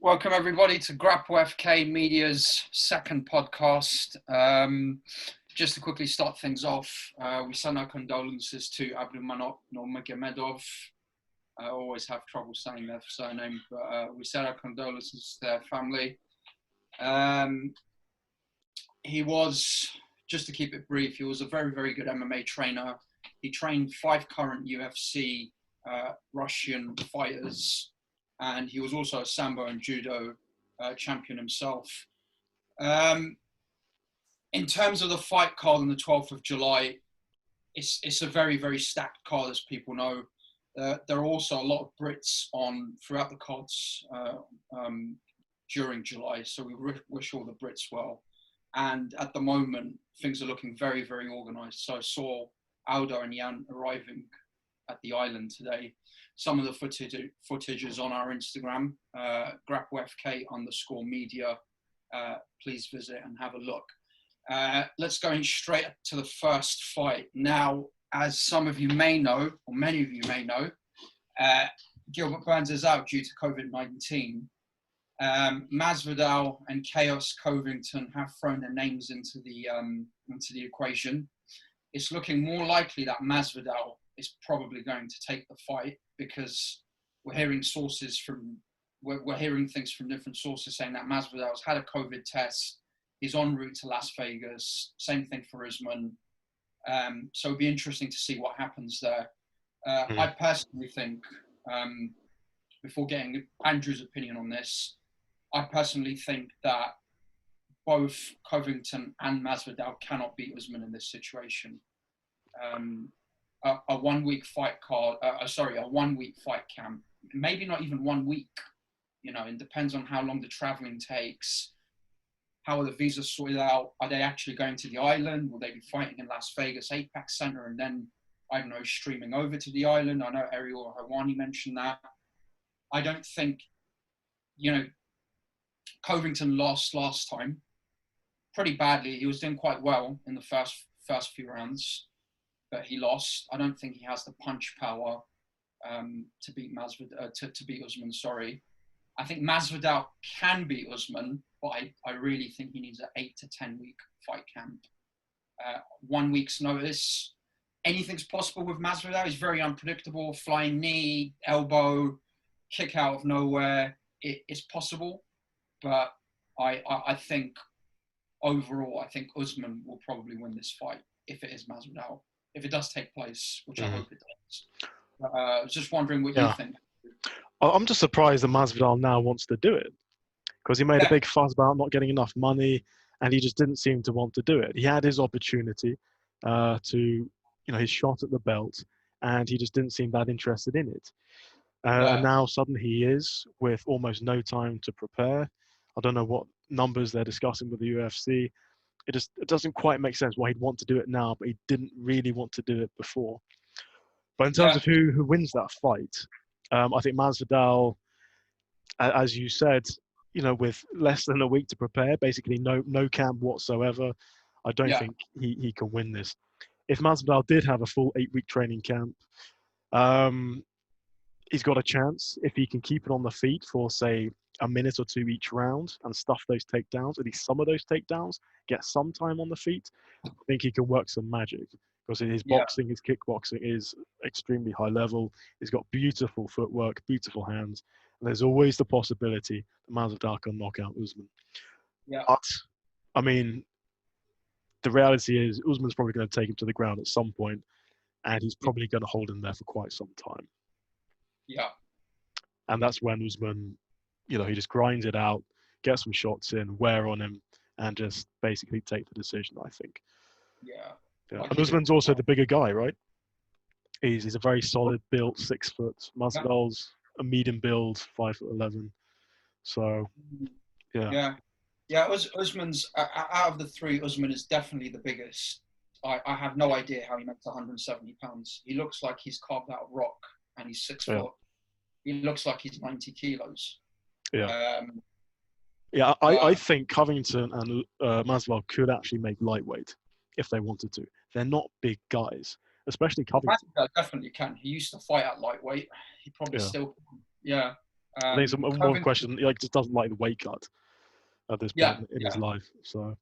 Welcome everybody to Grapple FK Media's second podcast. Just to quickly start things off, we send our condolences to Abdulmanap Nurmagomedov. I always have trouble saying their surname, but we send our condolences to their family. He was, just to keep it brief, he was a very, very good MMA trainer. He trained 5 current UFC Russian fighters, and he was also a Sambo and Judo champion himself. In terms of the fight card on the 12th of July, it's a very, very stacked card, as people know. There are also a lot of Brits on throughout the cards during July, so we wish all the Brits well. And at the moment, things are looking very, very organised. So I saw Aldo and Jan arriving at the island today. Some of the footage is on our Instagram, GrappleFK_media. Please visit and have a look. Let's go in straight to the first fight. Now, as some of you may know, or many of you may know, Gilbert Burns is out due to COVID-19. Masvidal and Chaos Covington have thrown their names into the equation. It's looking more likely that Masvidal is probably going to take the fight, because we're hearing things from different sources saying that Masvidal's had a COVID test. He's en route to Las Vegas. Same thing for Usman. So it'll be interesting to see what happens there. I personally think, before getting Andrew's opinion on this, I personally think that both Covington and Masvidal cannot beat Usman in this situation. A 1 week fight card, a 1 week fight camp, maybe not even 1 week. You know, it depends on how long the traveling takes. How are the visas sorted out? Are they actually going to the island? Will they be fighting in Las Vegas Apex Center and then, I don't know, streaming over to the island? I know Ariel Helwani mentioned that. I don't think, Covington lost last time pretty badly. He was doing quite well in the first few rounds, but he lost. I don't think he has the punch power to beat to beat Usman. Sorry, I think Masvidal can beat Usman, but I really think he needs an 8 to 10 week fight camp. 1 week's notice, anything's possible with Masvidal. He's very unpredictable. Flying knee, elbow, kick out of nowhere. It's possible, but I think overall, I think Usman will probably win this fight if it is Masvidal. If it does take place, which I hope it does. I was just wondering what you think. I'm just surprised that Masvidal now wants to do it, because he made a big fuss about not getting enough money, and he just didn't seem to want to do it. He had his opportunity his shot at the belt, and he just didn't seem that interested in it. And now suddenly he is, with almost no time to prepare. I don't know what numbers they're discussing with the UFC. It doesn't quite make sense why he'd want to do it now, but he didn't really want to do it before. But in terms of who wins that fight, I think Masvidal, as you said, with less than a week to prepare, basically no camp whatsoever, I don't think he can win this. If Masvidal did have a full 8-week training camp, he's got a chance if he can keep it on the feet for, say, a minute or two each round and stuff those takedowns, at least some of those takedowns, get some time on the feet. I think he can work some magic, because his boxing, his kickboxing is extremely high level. He's got beautiful footwork, beautiful hands, and there's always the possibility that Masvidal can knock out Usman. But, I mean, the reality is Usman's probably going to take him to the ground at some point, and he's probably going to hold him there for quite some time. Yeah. And that's when Usman, he just grinds it out, gets some shots in, wear on him, and just basically take the decision, I think. Yeah. And Usman's also the bigger guy, right? He's a very solid built 6 foot. Masvidal's a medium build, 5'11". So, Yeah. Usman's out of the 3, Usman is definitely the biggest. I have no idea how he makes 170 pounds. He looks like he's carved out of rock, and he's 6 foot. He looks like he's 90 kilos. I think Covington and Masvidal could actually make lightweight if they wanted to. They're not big guys, especially Covington. Masvidal definitely can. He used to fight at lightweight. He probably still can. Yeah. I think it's more question. Like, just doesn't like the weight cut at this point in his life. So.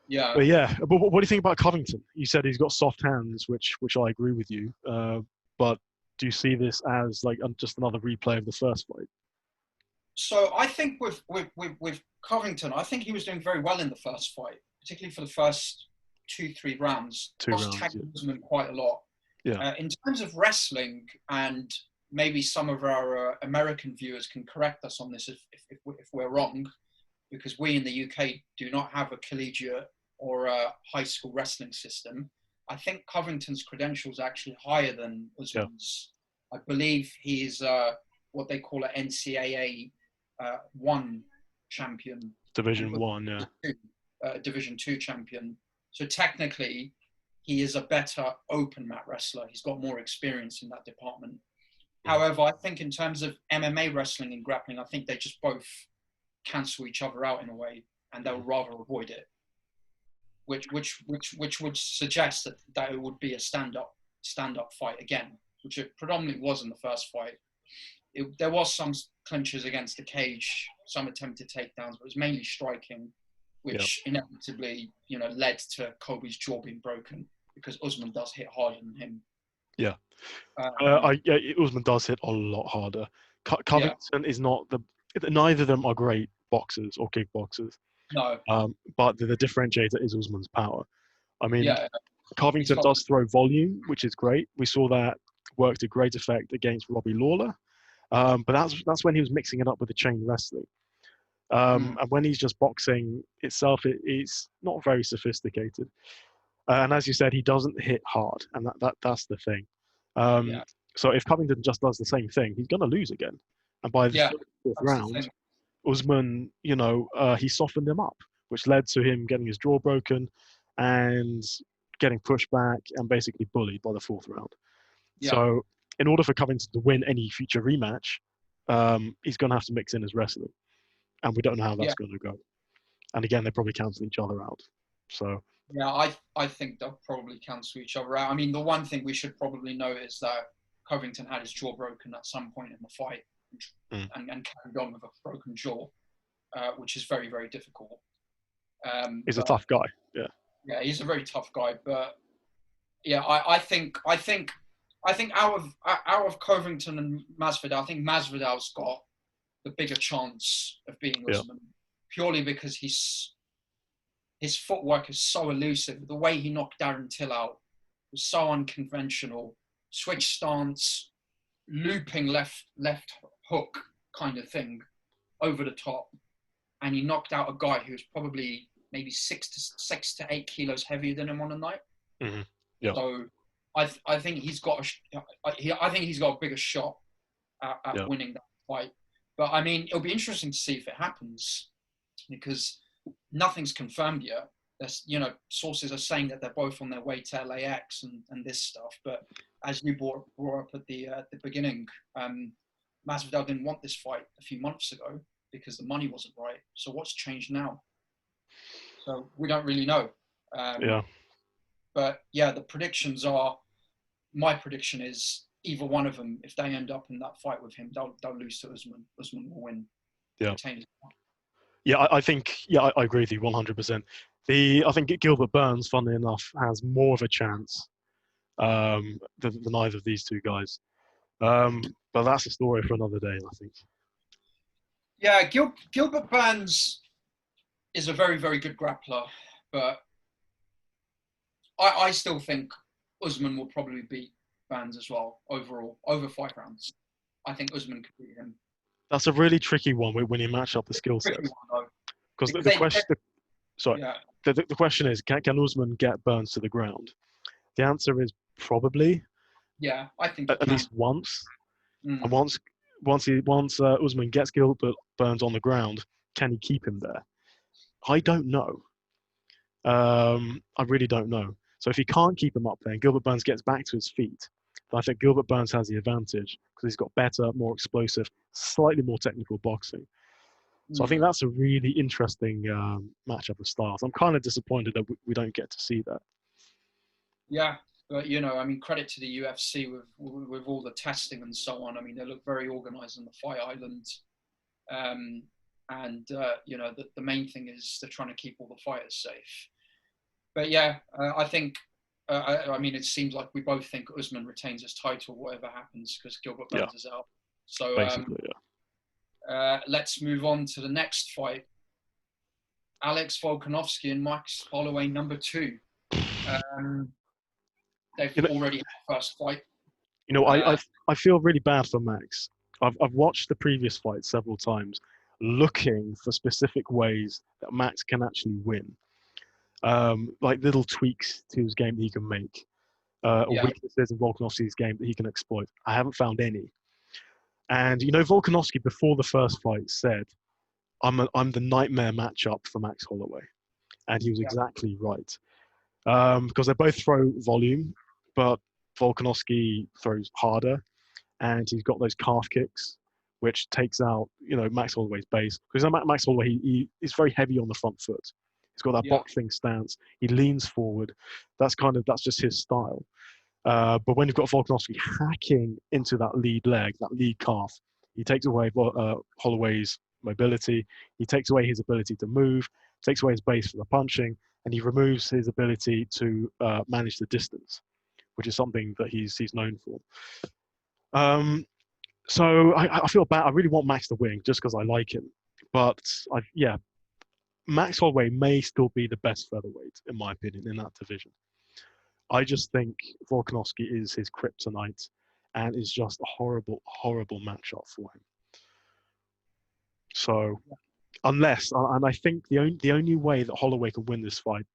Yeah. But yeah, but what do you think about Covington? You said he's got soft hands, which I agree with you. But do you see this as like just another replay of the first fight? So I think with Covington, I think he was doing very well in the first fight, particularly for the first 2-3 rounds. Tagged Usman quite a lot. Yeah. In terms of wrestling, and maybe some of our American viewers can correct us on this if we're wrong, because we in the UK do not have a collegiate or a high school wrestling system. I think Covington's credentials are actually higher than Usman's. I believe he's what they call an NCAA 1 champion. Division 1, yeah. Division 2 champion. So technically, he is a better open mat wrestler. He's got more experience in that department. However, I think in terms of MMA wrestling and grappling, I think they just both cancel each other out in a way, and they'll rather avoid it. Which would suggest that it would be a stand-up fight again, which it predominantly was in the first fight. There was some clinches against the cage, some attempted takedowns, but it was mainly striking, which inevitably, led to Colby's jaw being broken because Usman does hit harder than him. Yeah. Usman does hit a lot harder. Covington is not neither of them are great boxers or kickboxers. No. But the differentiator is Usman's power. I mean, Covington does throw volume, which is great. We saw that work to great effect against Robbie Lawler. But that's when he was mixing it up with the chain wrestling. And when he's just boxing itself, it's not very sophisticated. And as you said, he doesn't hit hard, and that's the thing. So if Covington just does the same thing, he's going to lose again. And by the fourth round, Usman, he softened him up, which led to him getting his jaw broken and getting pushed back and basically bullied by the fourth round. So in order for Covington to win any future rematch, he's going to have to mix in his wrestling. And we don't know how that's going to go. And again, they probably cancel each other out. So yeah, I think they'll probably cancel each other out. I mean, the one thing we should probably know is that Covington had his jaw broken at some point in the fight and carried on with a broken jaw, which is very, very difficult. He's a tough guy. Yeah. Yeah, he's a very tough guy. But yeah, I think out of Covington and Masvidal, I think Masvidal's got the bigger chance of beating Usman, purely because his footwork is so elusive. The way he knocked Darren Till out was so unconventional. Switch stance, looping left hook kind of thing over the top. And he knocked out a guy who's probably maybe 6 to 8 kilos heavier than him on a night. Mm-hmm. Yeah. So I think he's got a bigger shot at winning that fight. But I mean, it'll be interesting to see if it happens, because nothing's confirmed yet. There's, sources are saying that they're both on their way to LAX and this stuff. But as you brought up at the beginning, Masvidal didn't want this fight a few months ago because the money wasn't right. So what's changed now? So we don't really know. But yeah, the predictions are. My prediction is either one of them, if they end up in that fight with him, they'll lose to Usman. Usman will win. Yeah. Yeah, I think, I agree with you 100%. I think Gilbert Burns, funnily enough, has more of a chance than either of these two guys. But that's a story for another day, I think. Yeah, Gilbert Burns is a very, very good grappler, but I still think Usman will probably beat Burns as well, overall, over 5 rounds. I think Usman could beat him. That's a really tricky one when you match up the skill sets. Because the question is, can Usman get Burns to the ground? The answer is probably. Yeah, I think at least once. And once Usman gets Gilbert Burns on the ground, can he keep him there? I don't know. I really don't know. So if he can't keep him up there and Gilbert Burns gets back to his feet, then I think Gilbert Burns has the advantage because he's got better, more explosive, slightly more technical boxing. So I think that's a really interesting matchup of styles. I'm kind of disappointed that we don't get to see that. Yeah, But I mean, credit to the UFC with all the testing and so on. I mean, they look very organised on the fight island, and the main thing is they're trying to keep all the fighters safe. But yeah, I think. I mean, it seems like we both think Usman retains his title, whatever happens, because Gilbert Burns is out. So basically, let's move on to the next fight. Alex Volkanovski and Max Holloway, number 2. They've already had the first fight. I feel really bad for Max. I've watched the previous fight several times, looking for specific ways that Max can actually win. Like little tweaks to his game that he can make, or weaknesses in Volkanovski's game that he can exploit. I haven't found any. And Volkanovski before the first fight said, "I'm the nightmare matchup for Max Holloway," and he was exactly right. Because they both throw volume, but Volkanovski throws harder, and he's got those calf kicks, which takes out Max Holloway's base. Because Max Holloway, he's very heavy on the front foot. He's got that boxing stance. He leans forward. That's just his style. But when you've got Volkanovski hacking into that lead leg, that lead calf, he takes away Holloway's mobility. He takes away his ability to move, takes away his base for the punching, and he removes his ability to manage the distance, which is something that he's known for. So I feel bad. I really want Max to win just because I like him. But Max Holloway may still be the best featherweight, in my opinion, in that division. I just think Volkanovski is his kryptonite and is just a horrible, horrible matchup for him. So, and I think the only way that Holloway can win this fight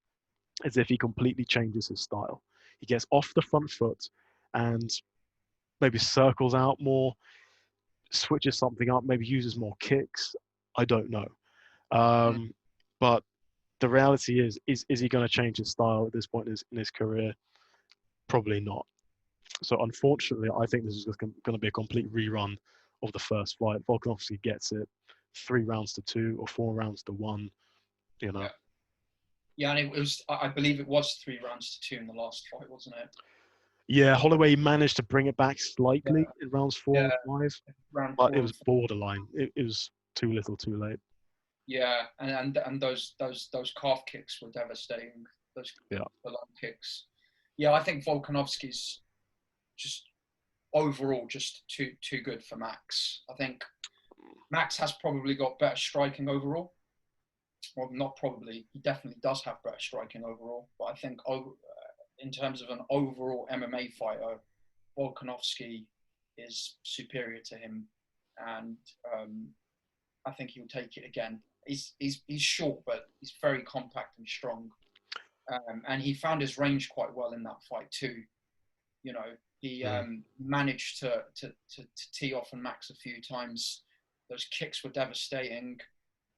is if he completely changes his style. He gets off the front foot and maybe circles out more, switches something up, maybe uses more kicks. I don't know. But the reality is he going to change his style at this point in his career? Probably not. So unfortunately, I think this is just going to be a complete rerun of the first fight. Volkanovski gets it 3 rounds to 2 or 4 rounds to 1. Yeah, and it was. I believe it was 3 rounds to 2 in the last fight, wasn't it? Yeah, Holloway managed to bring it back slightly in rounds 4 and 5, but it was borderline. It was too little, too late. Yeah, and those calf kicks were devastating. Those the long kicks. Yeah, I think Volkanovski's just overall just too good for Max. I think Max has probably got better striking overall. Well, not probably. He definitely does have better striking overall. But I think in terms of an overall MMA fighter, Volkanovski is superior to him, and I think he'll take it again. He's short, but he's very compact and strong, and he found his range quite well in that fight too. He managed to tee off on Max a few times. Those kicks were devastating,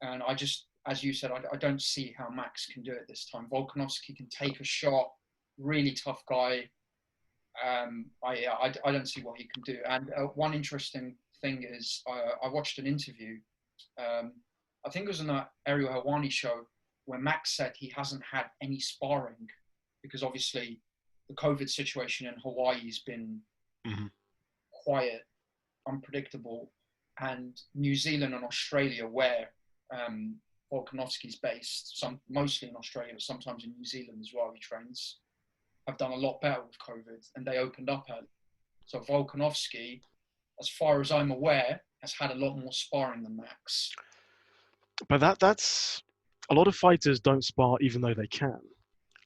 and I just, as you said, I don't see how Max can do it this time. Volkanovski can take a shot, really tough guy. I don't see what he can do. And one interesting thing is I watched an interview. I think it was on the Ariel Helwani show where Max said he hasn't had any sparring because obviously the COVID situation in Hawaii has been quiet, unpredictable, and New Zealand and Australia, where Volkanovski's based, mostly in Australia, but sometimes in New Zealand as well, he trains, have done a lot better with COVID, and they opened up early. So Volkanovski, as far as I'm aware, has had a lot more sparring than Max. But that's a lot of fighters don't spar even though they can.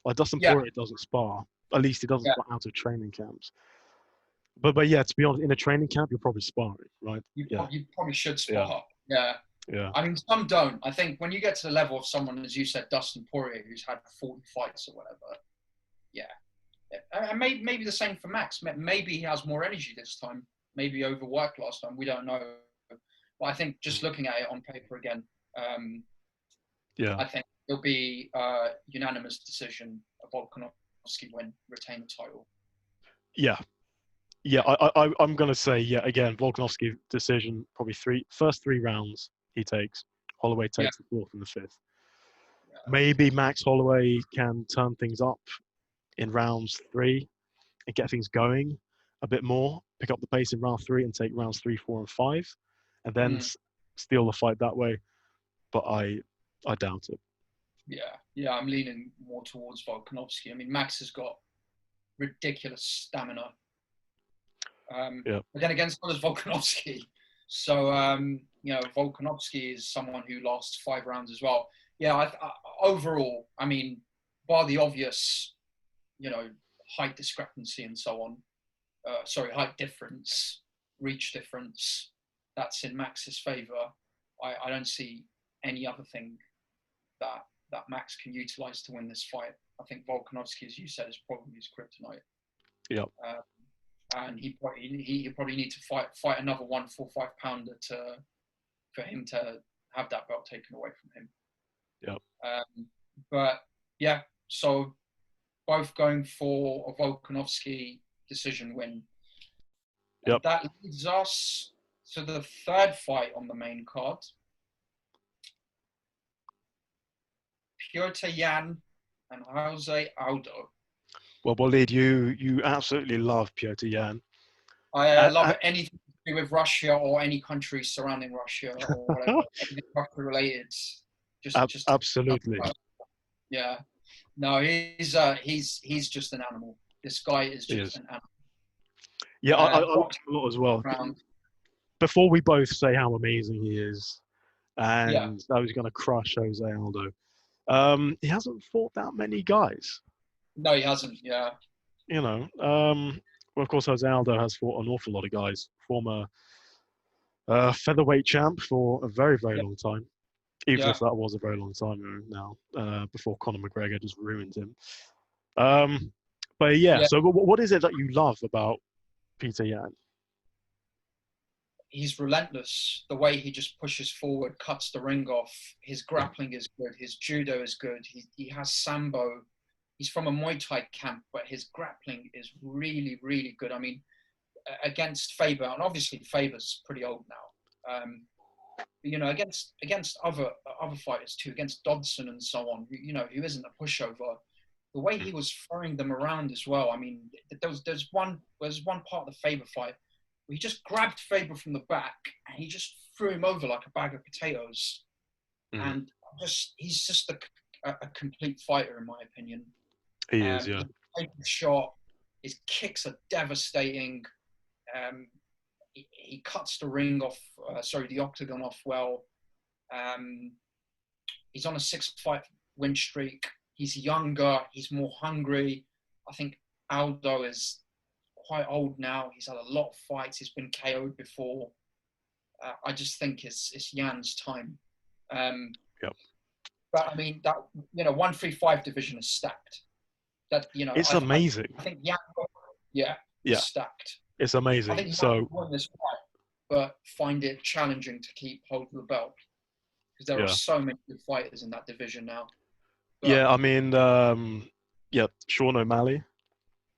Like Dustin Poirier doesn't spar. At least he doesn't spar out of training camps. But yeah, to be honest, in a training camp, you're probably sparring, right? You probably should spar. Yeah. I mean, some don't. I think when you get to the level of someone, as you said, Dustin Poirier, who's had 40 fights or whatever, and maybe the same for Max. Maybe he has more energy this time. Maybe overworked last time. We don't know. But I think just looking at it on paper again, I think it'll be a unanimous decision. Volkanovski retain the title. Yeah, I'm going to say, again, Volkanovski decision, probably first 3 rounds he takes. Holloway takes the 4th and the 5th. Maybe Max Holloway can turn things up in rounds 3, and get things going a bit more, pick up the pace in round 3 and take rounds 3, 4, and 5, and then steal the fight that way. But I doubt it. Yeah, I'm leaning more towards Volkanovski. I mean, Max has got ridiculous stamina. But then again, so does Volkanovski. So, Volkanovski is someone who lasts 5 rounds as well. Yeah, overall, I mean, bar the obvious, height discrepancy and so on. Height difference, reach difference. That's in Max's favor. I don't see any other thing that Max can utilize to win this fight. I think Volkanovski, as you said, is probably his kryptonite. Yep. And he probably need to fight another 145 pounder for him to have that belt taken away from him. Yep. But yeah, so both going for a Volkanovski decision win. Yep. That leads us to the third fight on the main card. Petr Yan and Jose Aldo. Well, Walid, you absolutely love Petr Yan. I love anything to do with Russia or any country surrounding Russia or whatever, anything Russia related. Just absolutely. Yeah. No, he's just an animal. This guy is just an animal. Yeah, I like him a lot as well. Before we both say how amazing he is, and I was going to crush Jose Aldo, he hasn't fought that many guys. No, he hasn't. Yeah. Well, of course, Jose Aldo has fought an awful lot of guys. Former featherweight champ for a very, very long time. Even if that was a very long time now, before Conor McGregor just ruined him. But so what is it that you love about Petr Yan? He's relentless. The way he just pushes forward, cuts the ring off. His grappling is good. His judo is good. He has sambo. He's from a Muay Thai camp, but his grappling is really, really good. I mean, against Faber, and obviously Faber's pretty old now. Against other fighters too, against Dodson and so on, who isn't a pushover. The way he was throwing them around as well. I mean, there's one part of the Faber fight where he just grabbed Faber from the back and he just threw him over like a bag of potatoes. And he's just a complete fighter in my opinion. He is, yeah. He takes a shot. His kicks are devastating. He cuts the ring off, the octagon off well. He's on a 6-fight win streak. He's younger. He's more hungry. I think Aldo is quite old now. He's had a lot of fights. He's been KO'd before. I just think it's Yan's time. But I mean, that 135 division is stacked. It's amazing. I think Yan, stacked. It's amazing. I think Yan won this fight, but find it challenging to keep hold of the belt because there are so many good fighters in that division now. But, I mean, Sean O'Malley.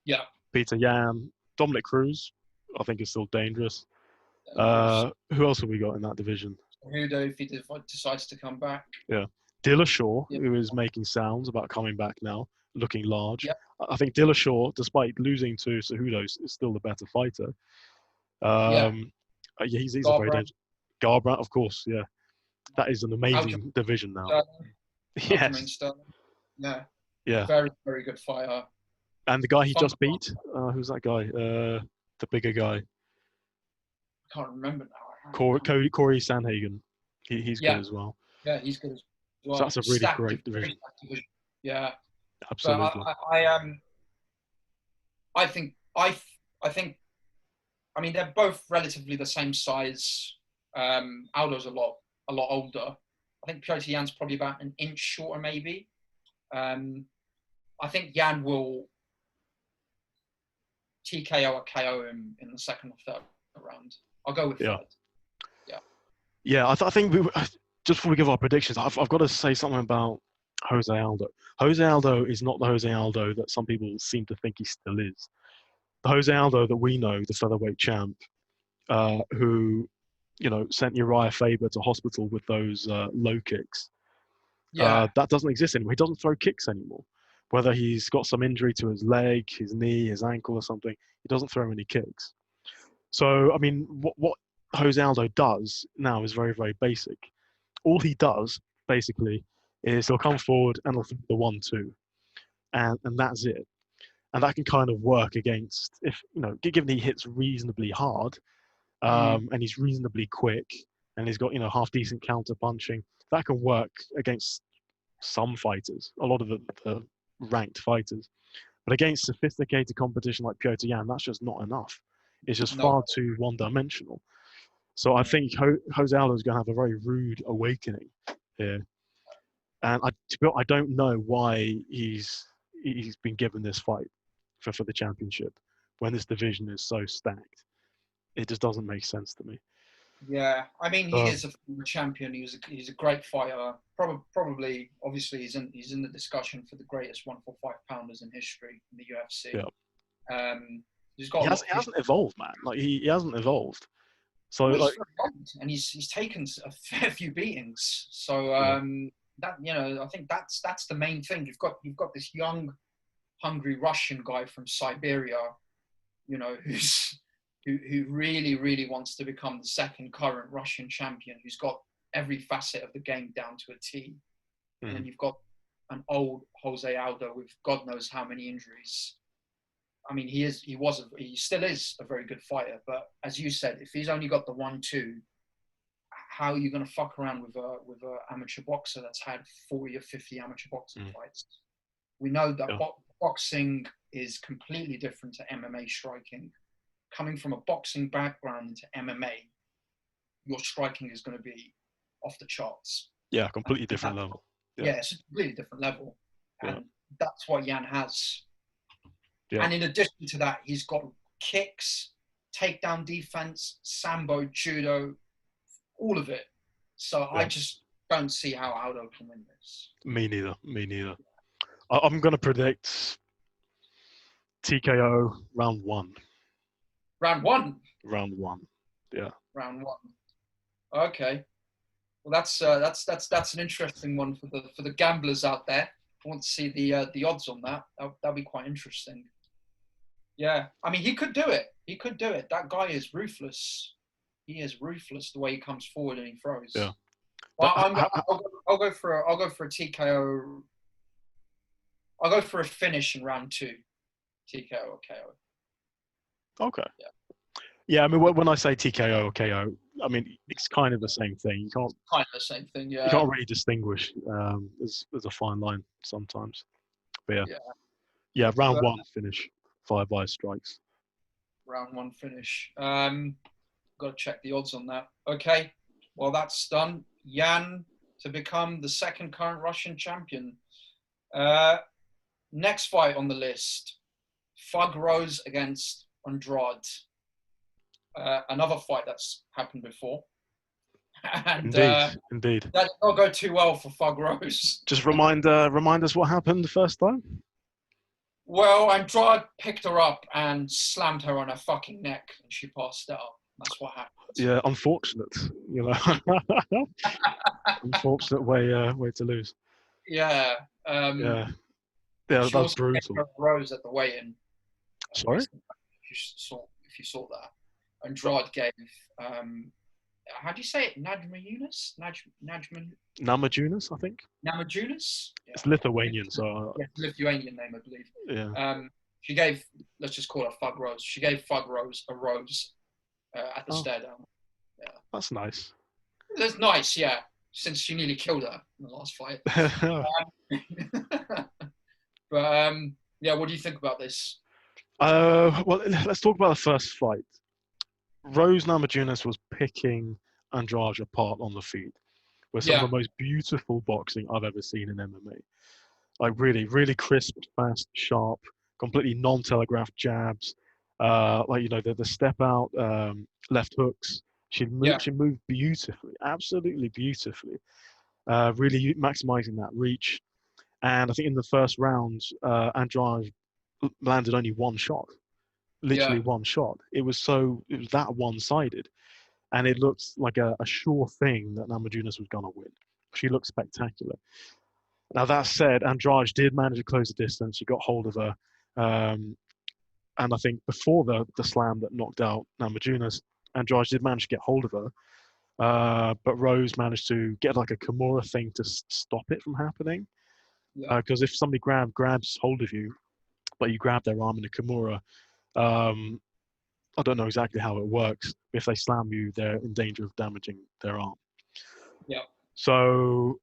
Yeah. Petr Yan, Dominic Cruz, I think is still dangerous. Who else have we got in that division? Hudo, if he decides to come back. Yeah. Dillashaw, who is making sounds about coming back now, looking large. I think Dillashaw, despite losing to Cejudo, is still the better fighter. He's a very dangerous. Garbrandt, of course, yeah. That is an amazing division now. Yes. Yeah. Very, very good fighter. And the guy he just beat, who's that guy? The bigger guy. I can't remember now. Corey Sandhagen. He's good as well. Yeah, he's good as well. So that's a really great division. Yeah. Absolutely. But I think they're both relatively the same size. Aldo's a lot older. I think Petr Yan's probably about an inch shorter, maybe. I think Yan will TKO or KO him in the second or third round. I'll go with third. Yeah, I think just before we give our predictions, I've got to say something about Jose Aldo. Jose Aldo is not the Jose Aldo that some people seem to think he still is. The Jose Aldo that we know, the featherweight champ, who, sent Uriah Faber to hospital with those low kicks. That doesn't exist anymore. He doesn't throw kicks anymore. Whether he's got some injury to his leg, his knee, his ankle or something, he doesn't throw any kicks. So, I mean, what Jose Aldo does now is very, very basic. All he does, basically, is he'll come forward and he'll throw the 1-2. And that's it. And that can kind of work against, if, given he hits reasonably hard, and he's reasonably quick, and he's got, half decent counter punching, that can work against some fighters, a lot of the ranked fighters. But against sophisticated competition like Petr Yan, that's just not enough. It's just far too one-dimensional. So I think Jose Aldo is going to have a very rude awakening here. And I don't know why he's been given this fight for the championship when this division is so stacked. It just doesn't make sense to me. Yeah, I mean, he is a former champion. He's a great fighter. Probably, obviously, he's in the discussion for the greatest 145 pounders in history in the UFC. Yeah. He hasn't evolved, man. Like he hasn't evolved. So he's very old, and he's taken a fair few beatings. So that I think that's the main thing. You've got this young, hungry Russian guy from Siberia, who really, really wants to become the second current Russian champion, who's got every facet of the game down to a T. And then you've got an old Jose Aldo with God knows how many injuries. I mean, he still is a very good fighter, but as you said, if he's only got the 1-2, how are you going to fuck around with a amateur boxer that's had 40 or 50 amateur boxing fights? We know that boxing is completely different to MMA striking. Coming from a boxing background into MMA, your striking is going to be off the charts. Yeah, completely different level. Yeah, it's a completely different level. And that's what Yan has. Yeah. And in addition to that, he's got kicks, takedown defense, sambo, judo, all of it. So I just don't see how Aldo can win this. Me neither. I'm going to predict TKO round 1. Round 1? Round 1, yeah. Round 1. Okay. Well, that's an interesting one for the gamblers out there. I want to see the odds on that. That'll be quite interesting. Yeah, I mean, he could do it. That guy is ruthless. He is ruthless the way he comes forward and he throws. Yeah. Well, I'll go for a TKO. I'll go for a finish in round 2. TKO or KO. Okay. Yeah, I mean, when I say TKO or KO, I mean, it's kind of the same thing. You can't. Kind of the same thing, yeah. You can't really distinguish. There's a fine line sometimes. But yeah, round 1 finish, 5 by strikes. Round 1 finish. Got to check the odds on that. Okay, well, that's done. Yan to become the second current Russian champion. Next fight on the list, Thug Rose against Andrade. Another fight that's happened before. And, Indeed. That did not go too well for Thug Rose. Just remind us what happened the first time. Well, Andrade picked her up and slammed her on her fucking neck, and she passed out. That's what happened. Yeah, unfortunate. Unfortunate way to lose. Yeah. Yeah, that's brutal. Rose at the weigh-in. Sorry? If you saw that. Andrade gave, how do you say it? Namajunas? Namajunas, I think. Namajunas? Yeah. It's Lithuanian, so... Yeah, Lithuanian name, I believe. Yeah. She gave, let's just call her Thug Rose. She gave Thug Rose a rose at the stare down. Yeah. That's nice. That's nice, yeah. Since she nearly killed her in the last fight. But, yeah, what do you think about this? Well, let's talk about the first fight. Rose Namajunas was picking Andrade apart on the feet with some of the most beautiful boxing I've ever seen in MMA. Like really, really crisp, fast, sharp, completely non-telegraphed jabs. The step out left hooks. She moved beautifully, absolutely beautifully. Really maximizing that reach. And I think in the first round, Andrade landed only one shot. Literally one shot. It was that one-sided. And it looked like a sure thing that Namajunas was going to win. She looked spectacular. Now that said, Andrade did manage to close the distance. He got hold of her, and I think before the slam that knocked out Namajunas, Andrade did manage to get hold of her. But Rose managed to get like a Kimura thing to stop it from happening. Yeah. Because if somebody grabs hold of you, but you grab their arm in a Kimura, I don't know exactly how it works. If they slam you, they're in danger of damaging their arm. Yeah. So,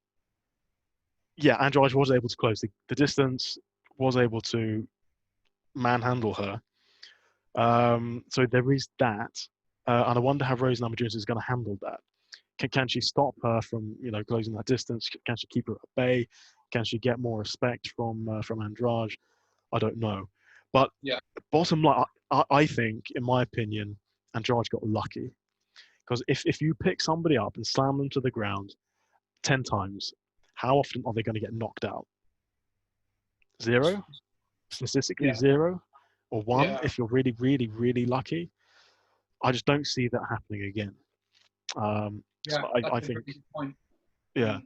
yeah, Andrade was able to close the distance, was able to manhandle her. So there is that. And I wonder how Rose Namajunas is going to handle that. Can she stop her from, closing that distance? Can she keep her at bay? Can she get more respect from Andrade? I don't know. But Yeah. bottom line, I think, in my opinion, Andrade got lucky. Because if you pick somebody up and slam them to the ground 10 times, how often are they going to get knocked out? 0? Statistically, Yeah. 0? Or 1 Yeah. if you're really, really, really lucky. I just don't see that happening again. Yeah. So That's I a think, very good point. yeah.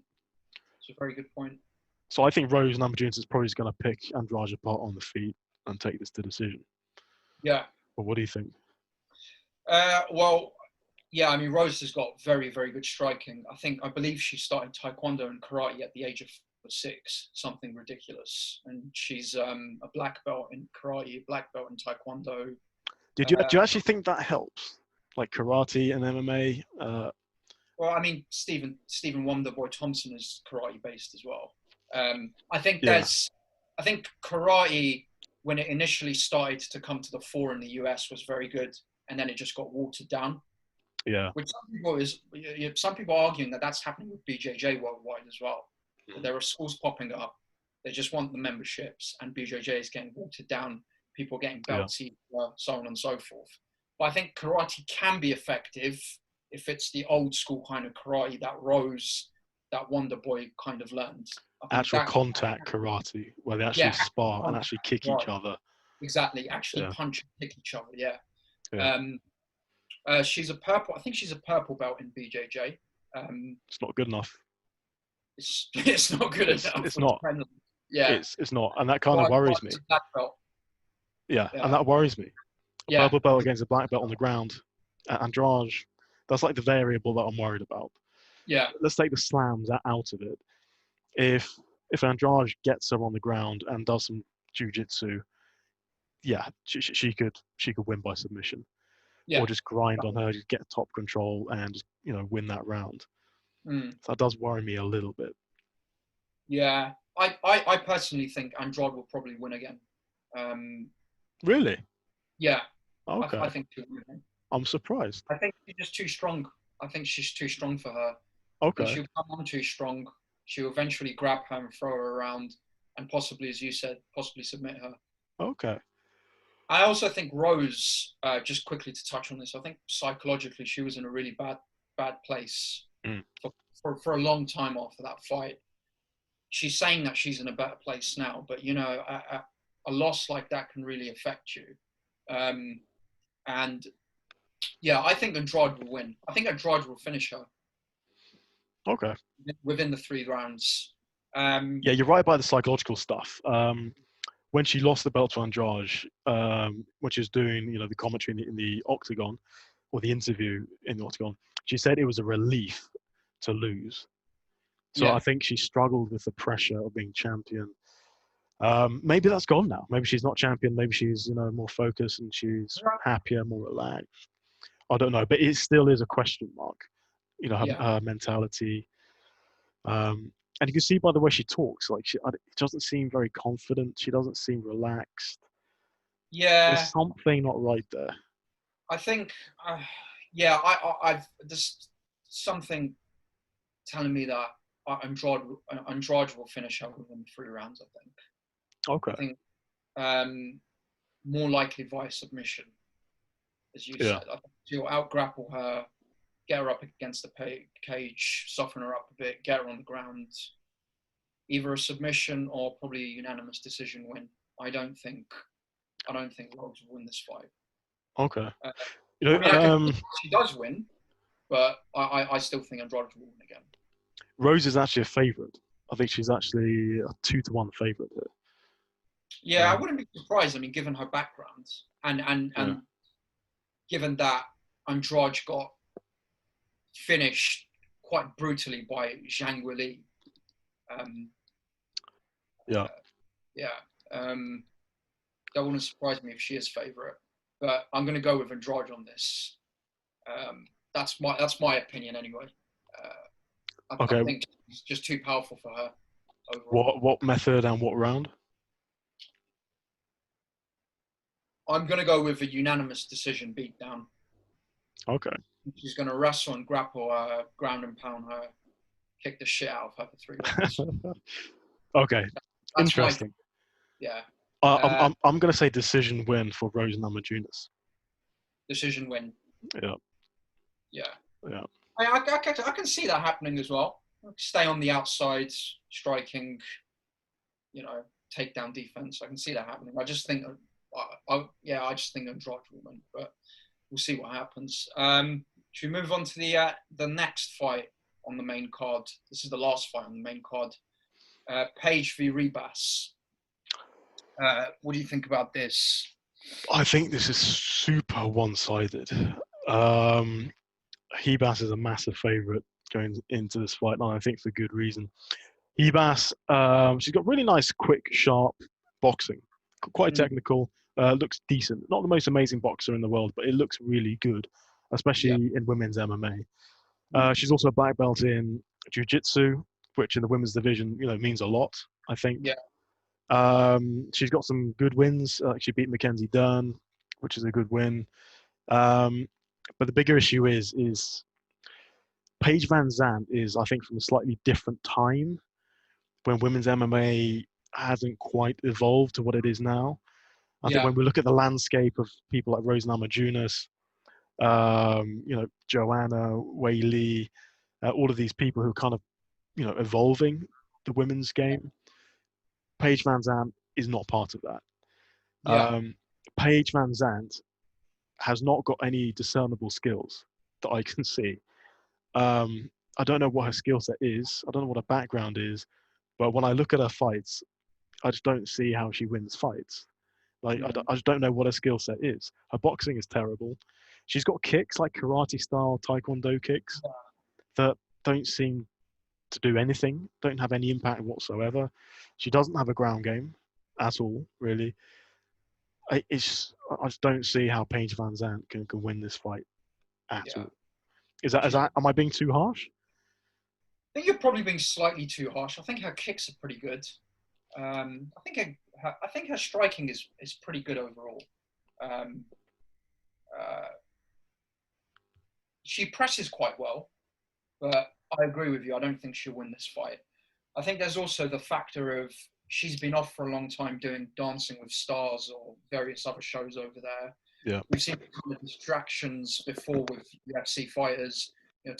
It's a very good point. So I think Rose Namajunas is probably just going to pick Andrade apart on the feet and take this to decision. Yeah. But what do you think? Well, yeah, I mean, Rose has got very, very good striking. I believe she started Taekwondo and karate at the age of 6, something ridiculous. And she's a black belt in karate, black belt in Taekwondo. Do you actually think that helps? Like karate and MMA? Well, I mean, Stephen Wonderboy Thompson is karate based as well. I think Yeah. I think karate, when it initially started to come to the fore in the US, was very good, and then it just got watered down. Yeah. Which some people are arguing that that's happening with BJJ worldwide as well. That there are schools popping up, they just want the memberships, and BJJ is getting watered down. People are getting belts, so on and so forth. But I think karate can be effective if it's the old school kind of karate that Rose, that Wonder Boy kind of learned. Actual contact karate, where they actually spar and actually kick each other. Exactly, actually punch and kick each other, yeah. She's a purple. I think she's a purple belt in BJJ. It's not good enough. It's not good enough. It's not. Yeah. It's not, and that kind of worries me. Black belt. Yeah, and that worries me. A purple belt against a black belt on the ground. Andrade, that's like the variable that I'm worried about. Yeah. Let's take the slams out of it. If Andrade gets her on the ground and does some jiu-jitsu, yeah, she could win by submission. Yeah. Or just grind on her, just get top control and just, win that round. So that does worry me a little bit. Yeah. I personally think Andrade will probably win again. Really? Yeah. Okay. I think she'll win. I'm surprised. I think she's just too strong. I think she's too strong for her. Okay. She'll come on too strong. She'll eventually grab her and throw her around, and possibly, as you said, possibly submit her. Okay. I also think Rose, just quickly to touch on this, I think psychologically she was in a really bad place for a long time after that fight. She's saying that she's in a better place now, but a loss like that can really affect you. And yeah, I think Andrade will win. I think Andrade will finish her. Okay. Within the 3 rounds. Yeah, you're right about the psychological stuff. When she lost the belt to Andrade, when she was doing, the commentary in the octagon, or the interview in the octagon, she said it was a relief to lose. So I think she struggled with the pressure of being champion. Maybe that's gone now. Maybe she's not champion. Maybe she's, more focused and she's happier, more relaxed. I don't know, but it still is a question mark. Her mentality. And you can see by the way she talks, like she doesn't seem very confident. She doesn't seem relaxed. Yeah. There's something not right there. I think, I've just something telling me that Andrade will finish her within 3 rounds, I think. Okay. I think more likely via submission, as you said. I think she'll out-grapple her, get her up against the cage, soften her up a bit, get her on the ground. Either a submission or probably a unanimous decision win. I don't think Rose will win this fight. Okay. She does win, but I still think Andrade will win again. Rose is actually a favourite I think she's actually a 2-1 favorite here. Yeah, I wouldn't be surprised. I mean, given her background and given that Andrade got finished quite brutally by Zhang Weili. That wouldn't surprise me if she is favourite. But I'm going to go with Andrade on this. That's my opinion anyway. I think it's just too powerful for her overall. What method and what round? I'm going to go with a unanimous decision beatdown. Okay. She's going to wrestle and grapple her, ground and pound her, kick the shit out of her for 3 rounds. Okay. That's interesting. Yeah. I'm going to say decision win for Rose Namajunas. Decision win. Yeah. Yeah. I can see that happening as well. Stay on the outside, striking, takedown defense. I can see that happening. I just think Andrade will win, but we'll see what happens. Should we move on to the next fight on the main card? This is the last fight on the main card. Paige v Ribas. What do you think about this? I think this is super one-sided. Ribas is a massive favourite going into this fight, and I think for good reason. Ribas, she's got really nice, quick, sharp boxing. Quite technical. Looks decent. Not the most amazing boxer in the world, but it looks really good, especially in women's MMA. She's also a black belt in jiu-jitsu, which in the women's division, means a lot, I think. Yeah. She's got some good wins. She beat Mackenzie Dern, which is a good win. But the bigger issue is Paige Vanzant is, I think, from a slightly different time when women's MMA hasn't quite evolved to what it is now. I think when we look at the landscape of people like Rose Namajunas, Joanna, Weili, all of these people who are kind of, evolving the women's game, Paige Vanzant is not part of that. Paige Vanzant has not got any discernible skills that I can see. I don't know what her skill set is. I don't know what her background is. But when I look at her fights, I just don't see how she wins fights. I just don't know what her skill set is. Her boxing is terrible. She's got kicks like karate-style taekwondo kicks that don't seem to do anything, don't have any impact whatsoever. She doesn't have a ground game at all, really. I just don't see how Paige Vanzant can win this fight at all. Am I being too harsh? I think you're probably being slightly too harsh. I think her kicks are pretty good. I think her striking is pretty good overall. She presses quite well, but I agree with you. I don't think she'll win this fight. I think there's also the factor of she's been off for a long time doing Dancing with Stars or various other shows over there. Yeah. We've seen kind of distractions before with UFC fighters.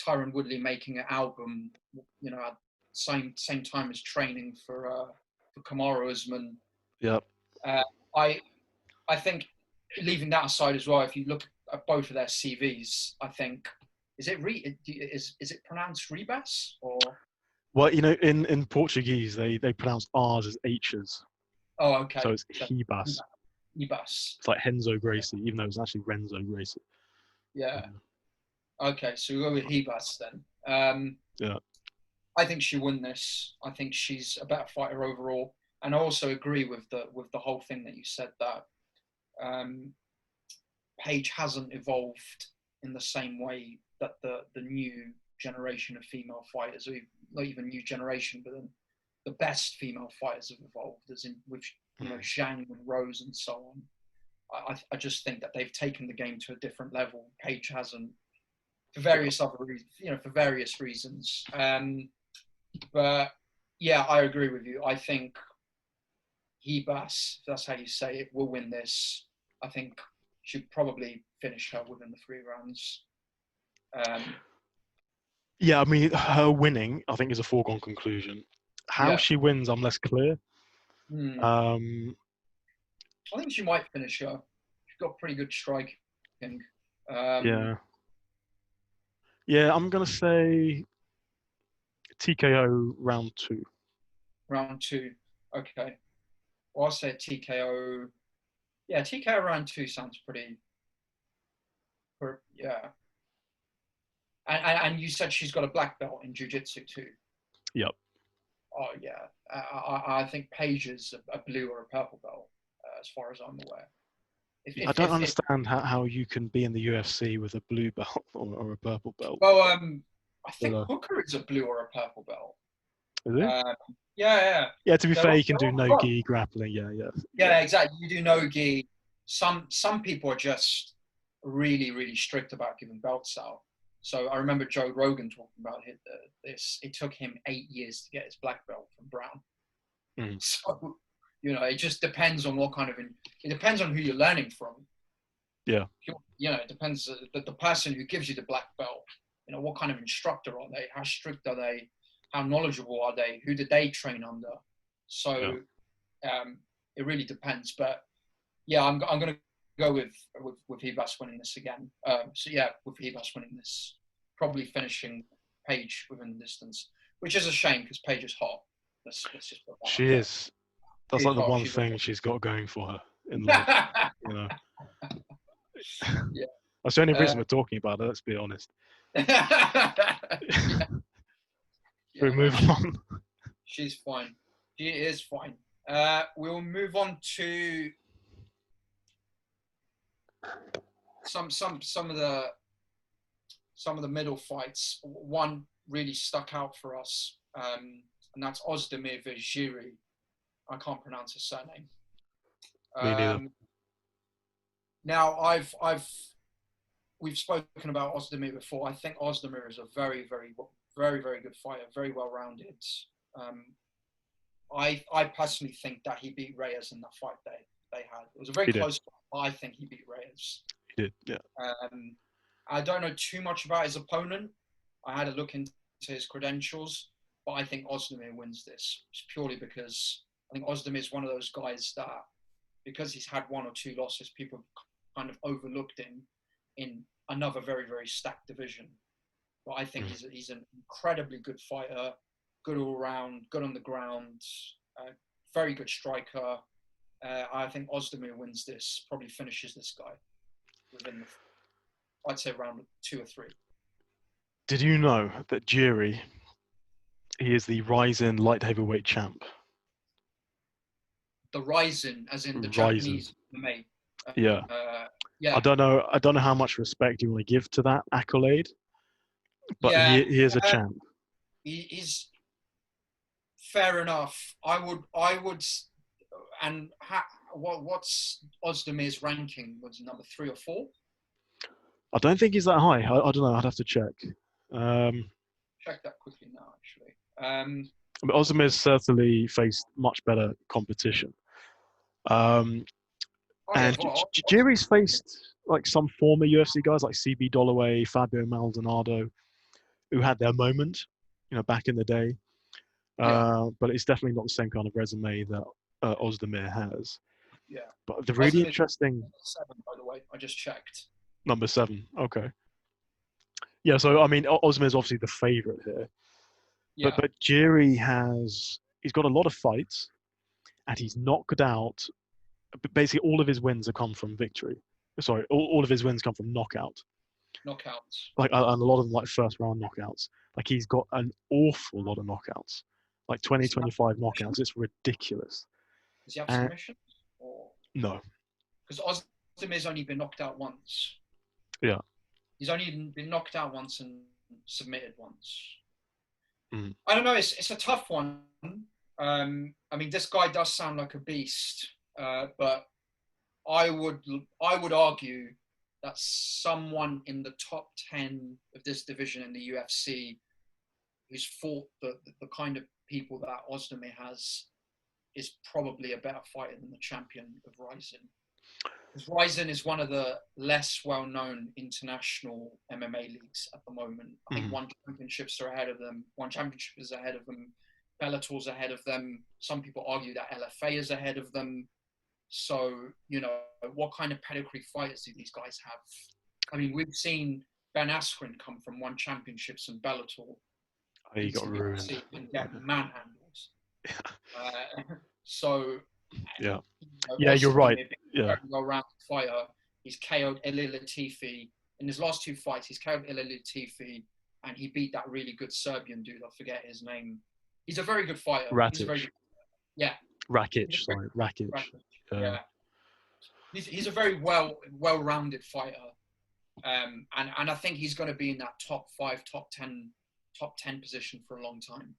Tyron Woodley making an album, at the same time as training for Kamaru Usman. Yep. I think, leaving that aside as well, if you look at both of their CVs, I think is it pronounced Ribas or? Well, in Portuguese they pronounce R's as H's. Oh, okay. So it's Ribas. Ribas. It's like Renzo Gracie, even though it's actually Renzo Gracie. Yeah. Okay, so we'll go with Ribas then. Yeah. I think she'll win this. I think she's a better fighter overall, and I also agree with the whole thing that you said that Paige hasn't evolved in the same way that the new generation of female fighters, or not even new generation, but the best female fighters have evolved, as in with Zhang and Rose and so on. I just think that they've taken the game to a different level. Paige hasn't, for various other reasons, for various reasons. But yeah, I agree with you. I think Ribas, if that's how you say it, will win this. I think she'll probably finish her within the 3 rounds. Yeah, I mean, her winning, I think, is a foregone conclusion. How she wins, I'm less clear. I think she might finish her. She's got pretty good striking. Yeah, I'm going to say TKO round 2. Round 2. Okay. Well, I'll say TKO. Yeah, TKO round 2 sounds pretty. Yeah. And you said she's got a black belt in jiu-jitsu too. Yep. Oh yeah. I think Paige is a blue or a purple belt, as far as I'm aware. I don't understand how you can be in the UFC with a blue belt or a purple belt. Well, I think Hooker is a blue or a purple belt. Is it? Yeah. Yeah, to be fair, you can do no-gi grappling. Yeah, exactly. You do no-gi. Some people are just really, really strict about giving belts out. So I remember Joe Rogan talking about this. It took him 8 years to get his black belt from Brown. Mm. So, it just depends on it depends on who you're learning from. Yeah. It depends the person who gives you the black belt, what kind of instructor are they? How strict are they? How knowledgeable are they? Who did they train under? So it really depends. But yeah, I'm going to go with Ribas winning this again. With Ribas winning this, probably finishing Paige within the distance, which is a shame because Paige is hot. Let's just put that she is. That's like the one thing she's got going for her in life. Yeah. That's the only reason we're talking about it. Let's be honest. We move on. She's fine. She is fine. We'll move on to some of the middle fights. One really stuck out for us, and that's Ozdemir vs Jiri. I can't pronounce his surname. Me neither. Now we've spoken about Ozdemir before. I think Ozdemir is a very, very, very, very good fighter, very well rounded. I personally think that he beat Reyes in the fight they had. It was a very close fight, but I think he beat Reyes. He did, yeah. I don't know too much about his opponent. I had a look into his credentials, but I think Ozdemir wins this. It's purely because I think Ozdemir is one of those guys that, because he's had 1 or 2 losses, people kind of overlooked him in another very, very stacked division. But I think he's an incredibly good fighter, good all round, good on the ground, very good striker. I think Ozdemir wins this, probably finishes this guy within, I'd say, round 2 or 3. Did you know that Jiri, he is the Ryzen light heavyweight champ? The Ryzen, as in the Ryzen. Japanese MMA. Yeah. Yeah. I don't know how much respect you want to give to that accolade, but he is a champ. He's fair enough. I would, and what's Ozdemir's ranking? Was number 3 or 4? I don't think he's that high. I don't know. I'd have to check. Check that quickly now, actually. But Ozdemir's certainly faced much better competition. And Jiri's faced like some former UFC guys like CB Dollaway, Fabio Maldonado, who had their moment, back in the day. But it's definitely not the same kind of resume that Ozdemir has. Yeah. But the really interesting... 7, by the way. I just checked. Number 7. Okay. Yeah, so, I mean, Ozdemir's obviously the favourite here. Yeah. But Jiri he's got a lot of fights, and he's knocked out... Basically, all of his wins have come from victory. Sorry, all of his wins come from knockout. Knockouts. Like, and a lot of them, like, first-round knockouts. Like, he's got an awful lot of knockouts. Like, 20, 25 knockouts. It's ridiculous. Does he have submissions? No. Because Ozdemir's only been knocked out once. Yeah. He's only been knocked out once and submitted once. Mm. I don't know. It's a tough one. I mean, this guy does sound like a beast, but I would argue that someone in the top 10 of this division in the UFC who's fought the kind of people that Ozdemir has is probably a better fighter than the champion of Ryzen. Because Ryzen is one of the less well-known international MMA leagues at the moment. I think One Championships are ahead of them. One Championship is ahead of them. Bellator's ahead of them. Some people argue that LFA is ahead of them. So, what kind of pedigree fighters do these guys have? I mean, we've seen Ben Askren come from One Championships and Bellator. He got ruined. And get manhandled. So, Yeah. you know, Yeah, you're Ozdemir right. being a Yeah. very well-rounded fighter, he's KO'd Ilir Latifi. In his last 2 fights, he's KO'd Ilir Latifi, and he beat that really good Serbian dude. I forget his name. He's a very good fighter. He's a very Ratic. good, yeah. Rakic, sorry. Rakic. Yeah. He's a very well-rounded fighter. And I think he's going to be in that top 5, top 10 position for a long time.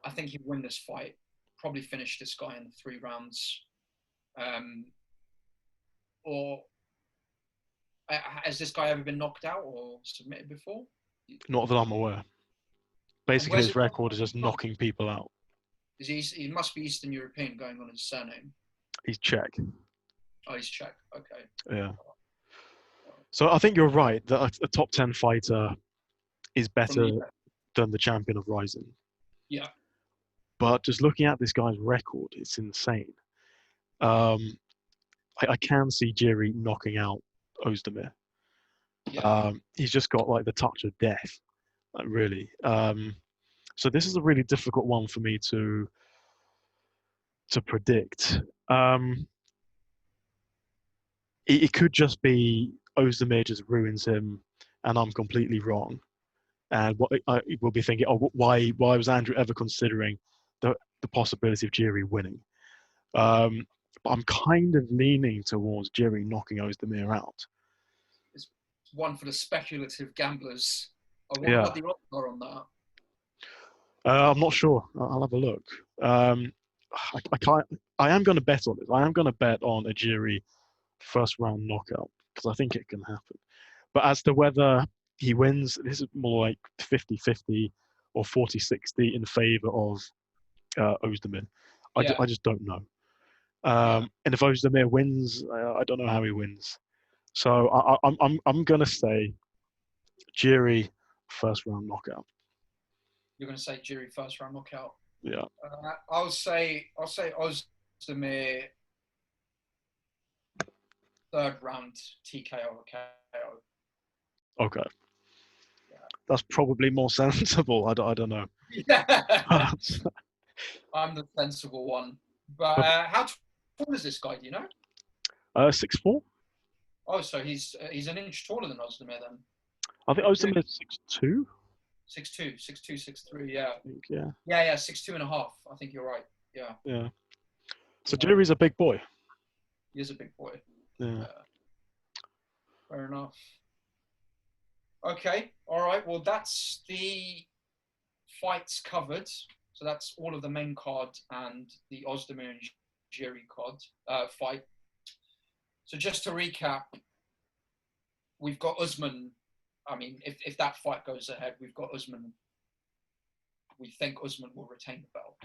I think he'll win this fight, probably finish this guy in the 3 rounds. Or has this guy ever been knocked out or submitted before? Not that I'm aware. And Basically, where's his record is just knocking people out. He must be Eastern European going on his surname. He's Czech. Oh, he's Czech. Okay. Yeah. So I think you're right that a top 10 fighter is better than the champion of Rising. Yeah. But just looking at this guy's record, it's insane. I can see Jiri knocking out Ozdemir. Yeah. He's just got like the touch of death, like, really. So this is a really difficult one for me to predict. It could just be Ozdemir just ruins him, and I'm completely wrong. And what I will be thinking, oh, why was Andrew ever considering the possibility of Jiri winning? But I'm kind of leaning towards Jiri knocking Ozdemir out. It's one for the speculative gamblers. I wonder Yeah. what the odds are on that. I'm not sure. I'll have a look. I can't. I am going to bet on it. I am going to bet on a Jiri first round knockout because I think it can happen. But as to whether he wins, this is more like 50-50 or 40-60 in favor of Ozdemir. I just don't know. And if Ozdemir wins, I don't know how he wins. So I'm going to say Jiri first round knockout. You're going to say Jiri first round knockout. Yeah. I'll say Ozdemir third round TKO or KO. Okay. Yeah. That's probably more sensible. I don't know. Yeah. I'm the sensible one. But how tall is this guy? Do you know? 6'4". Oh, so he's an inch taller than Ozdemir then. I think Ozdemir is 6'2". 6'2", 6'3", yeah. I think, yeah. Yeah, 6'2" and a half. I think you're right. Yeah. Yeah. So Jiri's a big boy. He is a big boy. Yeah. Fair enough. Okay. All right. Well, that's the fights covered. So that's all of the main card and the Ozdemir and Jiri card fight. So just to recap, we've got Usman. I mean, if that fight goes ahead, we've got Usman. We think Usman will retain the belt,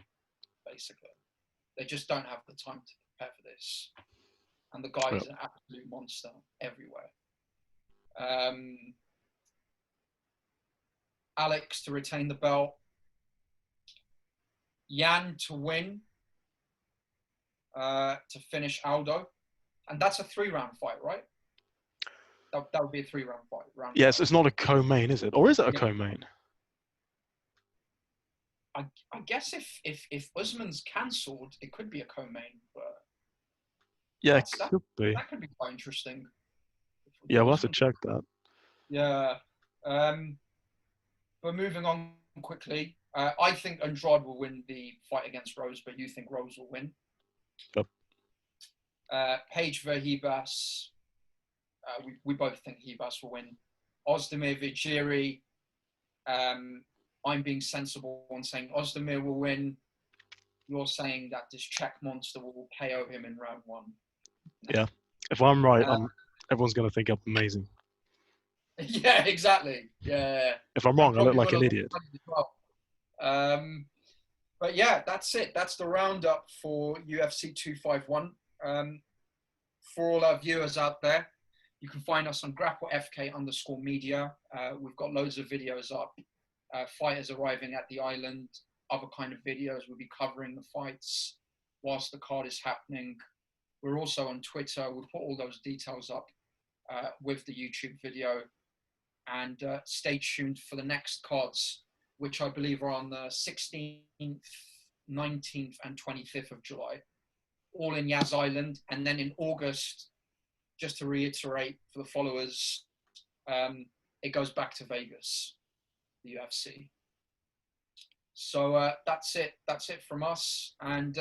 basically. They just don't have the time to prepare for this. And the guy is an absolute monster everywhere. Alex to retain the belt. Jan to win, to finish Aldo. And that's a 3-round fight, right? That would be a 3-round fight. Yes, it's not a co-main, is it? Or is it a co-main? I guess if Usman's cancelled, it could be a co-main, but yeah, it could be. That could be quite interesting. Yeah, we'll have to check that. Yeah, but moving on quickly, I think Andrade will win the fight against Rose, but you think Rose will win? Yep. Paige vs Ribas. We both think Ribas will win. Ozdemir vs Jiri. I'm being sensible and saying Ozdemir will win. You're saying that this Czech monster will KO him in round 1. Yeah. If I'm right, everyone's going to think I'm amazing. Yeah, exactly. Yeah. If I'm wrong, I look like an idiot. Well. But yeah, that's it. That's the roundup for UFC 251. For all our viewers out there, you can find us on GrappleFK_media. We've got loads of videos up. Fighters arriving at the island, other kind of videos. We'll be covering the fights whilst the card is happening. We're also on Twitter. We'll put all those details up with the YouTube video. And stay tuned for the next cards, which I believe are on the 16th, 19th and 25th of July, all in Yas Island. And then in August, just to reiterate for the followers, it goes back to Vegas, the UFC. So that's it. That's it from us. And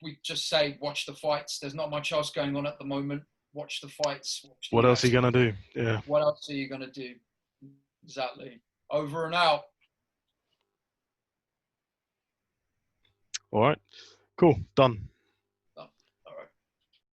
we just say, watch the fights. There's not much else going on at the moment. Watch the fights. Watch the What else are UFC. you going to do? Yeah. What else are you going to do? Exactly. Over and out. All right. Cool. Done.